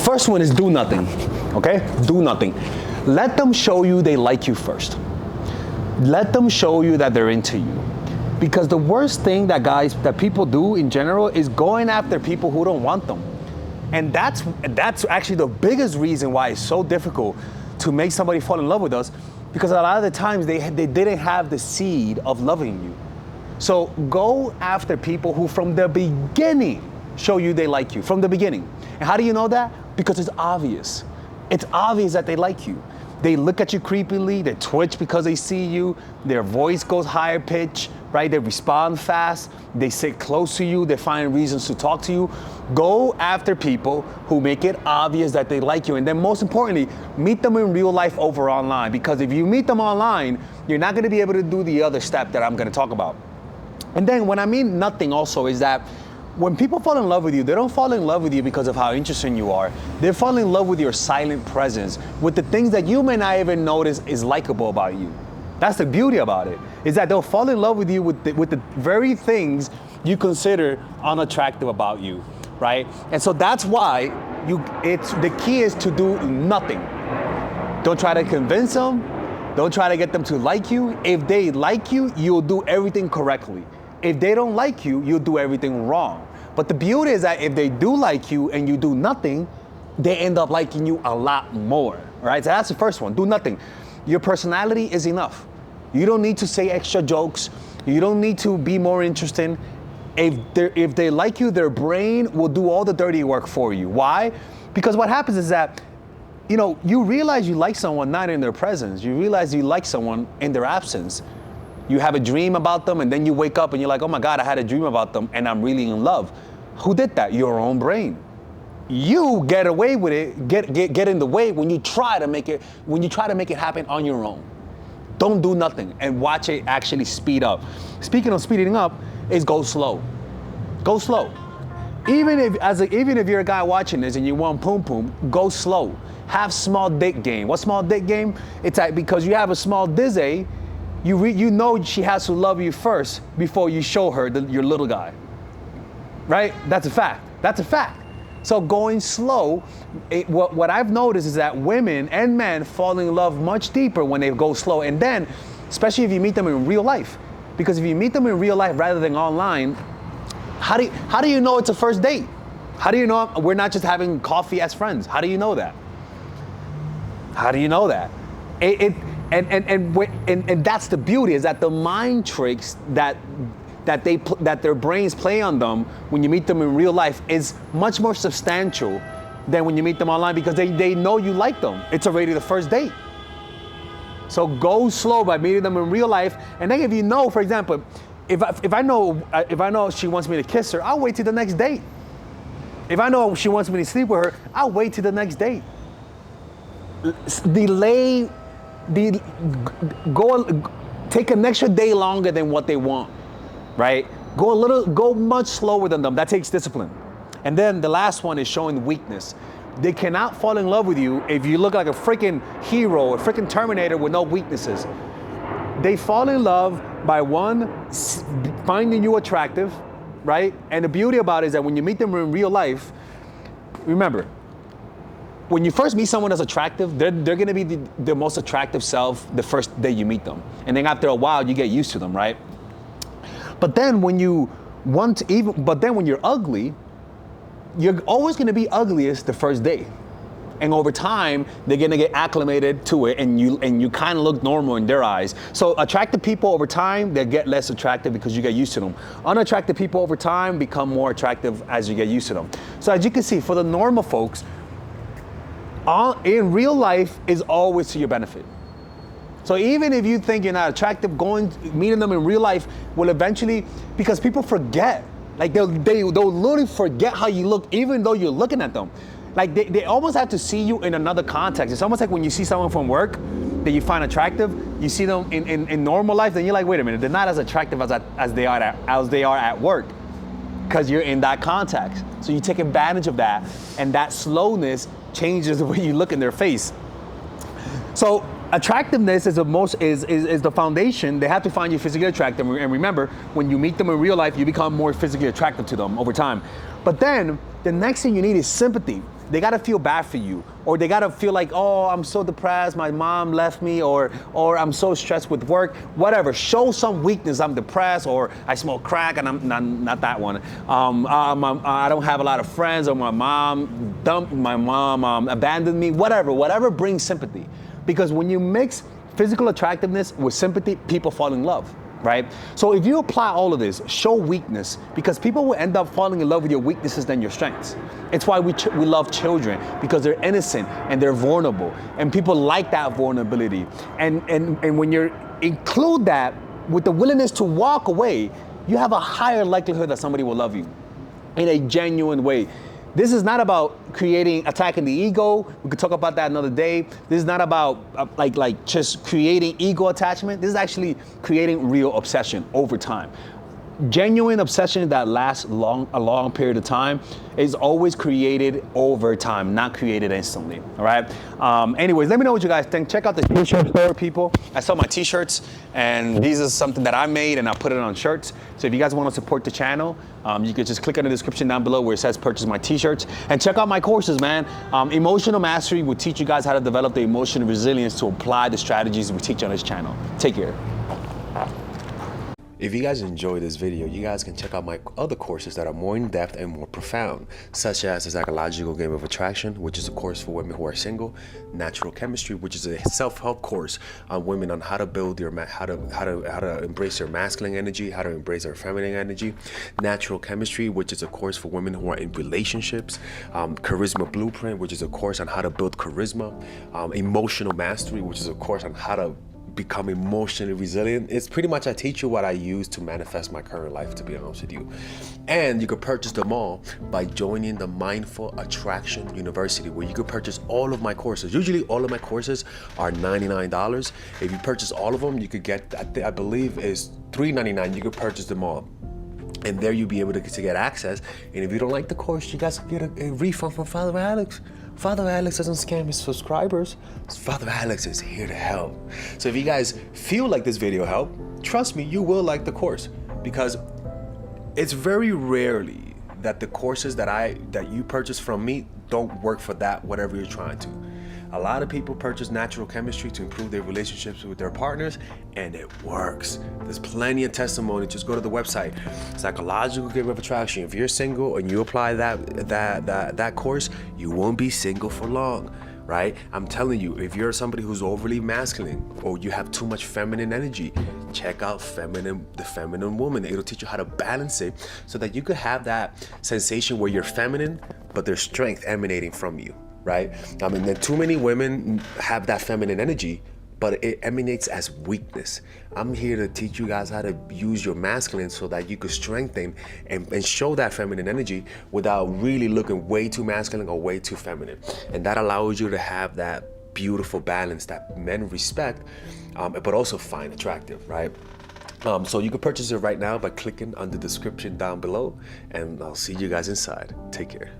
first one is do nothing, okay? Do nothing. Let them show you they like you first. Let them show you that they're into you. Because the worst thing that people do in general is going after people who don't want them. And that's actually the biggest reason why it's so difficult to make somebody fall in love with us, because a lot of the times they didn't have the seed of loving you. So go after people who from the beginning show you they like you, from the beginning. And how do you know that? Because it's obvious. It's obvious that they like you. They look at you creepily, they twitch because they see you, their voice goes higher pitch, right? They respond fast, they sit close to you, they find reasons to talk to you. Go after people who make it obvious that they like you. And then most importantly, meet them in real life over online, because if you meet them online, you're not gonna be able to do the other step that I'm gonna talk about. And then when I mean nothing also is that when people fall in love with you, they don't fall in love with you because of how interesting you are. They fall in love with your silent presence, with the things that you may not even notice is likable about you. That's the beauty about it, is that they'll fall in love with you with the very things you consider unattractive about you, right? And so that's why the key is to do nothing. Don't try to convince them. Don't try to get them to like you. If they like you, you'll do everything correctly. If they don't like you, you'll do everything wrong. But the beauty is that if they do like you and you do nothing, they end up liking you a lot more, right? So that's the first one, do nothing. Your personality is enough. You don't need to say extra jokes. You don't need to be more interesting. If they like you, their brain will do all the dirty work for you. Why? Because what happens is that, you realize you like someone not in their presence. You realize you like someone in their absence. You have a dream about them, and then you wake up and you're like, oh my God, I had a dream about them and I'm really in love. Who did that? Your own brain. You get away with it, get in the way when you try to make it happen on your own. Don't do nothing and watch it actually speed up. Speaking of speeding up, is go slow. Go slow. Even if you're a guy watching this and you want poom poom, go slow. Have small dick game. What small dick game? It's like, because you have a small dizzy, you know she has to love you first before you show her your little guy. Right? That's a fact. That's a fact. So going slow, what I've noticed is that women and men fall in love much deeper when they go slow. And then, especially if you meet them in real life. Because if you meet them in real life rather than online, how do you know it's a first date? How do you know we're not just having coffee as friends? How do you know that? How do you know that? And that's the beauty, is that the mind tricks that their brains play on them when you meet them in real life is much more substantial than when you meet them online, because they know you like them. It's already the first date. So go slow by meeting them in real life. And then if you know, for example, if I know she wants me to kiss her, I'll wait till the next date. If I know she wants me to sleep with her, I'll wait till the next date. Take an extra day longer than what they want, right? Go much slower than them. That takes discipline. And then the last one is showing weakness. They cannot fall in love with you if you look like a freaking hero, a freaking Terminator with no weaknesses. They fall in love by finding you attractive, right? And the beauty about it is that when you meet them in real life, remember, when you first meet someone that's attractive, they're gonna be the most attractive self the first day you meet them. And then after a while, you get used to them, right? But then when you're ugly, you're always gonna be ugliest the first day. And over time, they're gonna get acclimated to it, and you kind of look normal in their eyes. So attractive people over time, they get less attractive because you get used to them. Unattractive people over time become more attractive as you get used to them. So as you can see, for the normal folks, in real life is always to your benefit. So even if you think you're not attractive, meeting them in real life will eventually, because people forget, like they'll literally forget how you look even though you're looking at them. Like they almost have to see you in another context. It's almost like when you see someone from work that you find attractive, you see them in normal life, then you're like, wait a minute, they're not as attractive as they are at work, because you're in that context. So you take advantage of that, and that slowness changes the way you look in their face. So attractiveness is the foundation. They have to find you physically attractive. And remember, when you meet them in real life, you become more physically attractive to them over time. But then the next thing you need is sympathy. they gotta feel bad for you, or they gotta feel like, oh, I'm so depressed, my mom left me, or I'm so stressed with work, whatever. Show some weakness. I'm depressed, or I smoke crack, and I'm not that one. I don't have a lot of friends, or my mom abandoned me. Whatever brings sympathy, because when you mix physical attractiveness with sympathy, people fall in love. Right? So if you apply all of this, show weakness, because people will end up falling in love with your weaknesses than your strengths. It's why we love children, because they're innocent and they're vulnerable, and people like that vulnerability. And when you include that with the willingness to walk away, you have a higher likelihood that somebody will love you in a genuine way. This is not about attacking the ego. We could talk about that another day. This is not about like just creating ego attachment. This is actually creating real obsession over time. Genuine obsession that lasts a long period of time is always created over time, not created instantly. All right. Anyways, let me know what you guys think. Check out the t-shirt store, people. I sell my t-shirts, and these are something that I made, and I put it on shirts. So if you guys want to support the channel, you can just click on the description down below where it says purchase my t-shirts, and check out my courses, man. Emotional Mastery will teach you guys how to develop the emotional resilience to apply the strategies we teach on this channel. Take care. If you guys enjoyed this video, you guys can check out my other courses that are more in-depth and more profound, such as the Psychological Game of Attraction, which is a course for women who are single, Natural Chemistry, which is a self-help course on women on how to build how to embrace their masculine energy, how to embrace their feminine energy, Natural Chemistry, which is a course for women who are in relationships, Charisma Blueprint, which is a course on how to build charisma, Emotional Mastery, which is a course on how to become emotionally resilient. It's pretty much I teach you what I use to manifest my current life, to be honest with you. And you can purchase them all by joining the Mindful Attraction University, where you can purchase all of my courses. Usually all of my courses are $99. If you purchase all of them, you could get, I believe is $3.99. You could purchase them all. And there you'll be able to get access. And if you don't like the course, you guys can get a refund from Father Alex. Father Alex doesn't scam his subscribers. Father Alex is here to help. So if you guys feel like this video helped, trust me, you will like the course, because it's very rarely that the courses that you purchase from me don't work for that, whatever you're trying to. A lot of people purchase Natural Chemistry to improve their relationships with their partners, and it works. There's plenty of testimony. Just go to the website, Psychological Game of Attraction. If you're single and you apply that course, you won't be single for long, right? I'm telling you, if you're somebody who's overly masculine or you have too much feminine energy, check out the feminine woman. It'll teach you how to balance it so that you could have that sensation where you're feminine, but there's strength emanating from you. Right? I mean, too many women have that feminine energy, but it emanates as weakness. I'm here to teach you guys how to use your masculine so that you could strengthen and show that feminine energy without really looking way too masculine or way too feminine. And that allows you to have that beautiful balance that men respect, but also find attractive, right? So you can purchase it right now by clicking on the description down below, and I'll see you guys inside. Take care.